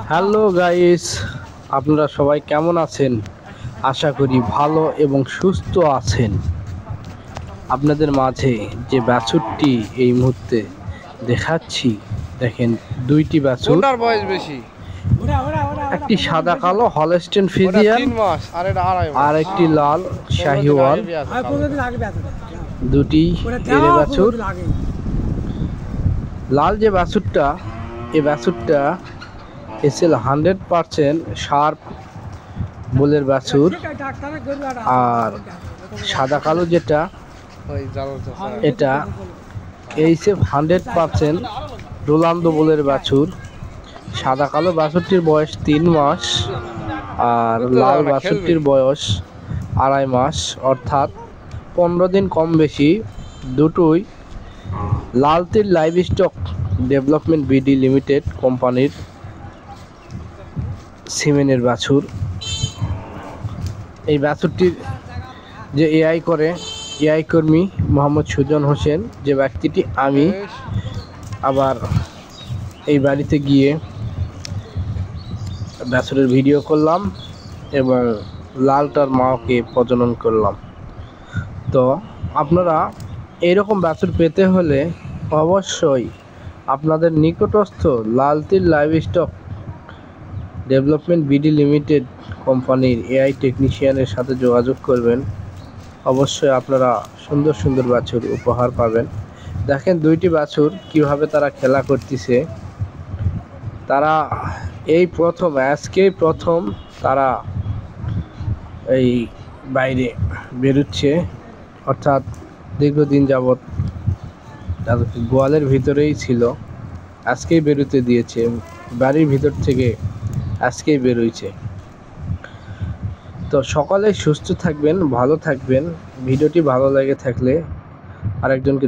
Hello guys, আপনারা সবাই কেমন আছেন? আশা করি ভালো এবং সুস্থ আছেন। আপনাদের মাঝে যে বাছুরটি এই মুহূর্তে দেখাচ্ছি, দেখেন দুইটি বাছুর। কোনটার বয়স বেশি? একটি সাদা কালো হলস্টেইন ফ্রিজিয়ান 3 মাস আর এটা 2.5 মাস। আর একটি লাল শাহিওয়াল। দুটি এরে বাছুর। লাল যে বাছুরটা, এই বাছুরটা এসএল 100% শার্প বুলের বাছুর, আর সাদা কালো যেটা এটা এইচএফ 100% রোলান্দো বুলের বাছুর। সাদা কালো বাছুরটির বয়স 3 মাস আর লাল বাছুরটির বয়স 2.5 মাস, অর্থাৎ 15 দিন কম বেশি। দুটোই Lalteer livestock development BD limited কোম্পানির সিমেনের বাছুর। এই বাছুরটির যে এআই করে, এআই কর্মী মোহাম্মদ সুজন হোসেন, যে ব্যক্তিটি আমি আবার এই বাড়িতে গিয়ে বাছুরের ভিডিও করলাম এবং লালটার মাকে প্রজনন করলাম। তো আপনারা এইরকম বাছুর পেতে হলে অবশ্যই আপনাদের নিকটস্থ Lalteer livestock development BD limited কোম্পানির এআই টেকনিশিয়ানের সাথে যোগাযোগ করবেন। অবশ্যই আপনারা সুন্দর সুন্দর বাছুর উপহার পাবেন। দেখেন দুইটি বাছুর কিভাবে তারা খেলা করতেছে। তারা এই প্রথম, আজকেই প্রথম তারা এই বাইরে বেরোচ্ছে, অর্থাৎ দীর্ঘদিন যাবৎ তাদের গোয়ালের ভিতরেই ছিল, আজকেই বেরোতে দিয়েছে, বাড়ির ভিতর থেকে আজকেই বেরোইছে। তো সকলেই সুস্থ থাকবেন, ভালো থাকবেন। ভিডিওটি ভালো লেগে থাকলে আরেকজনকে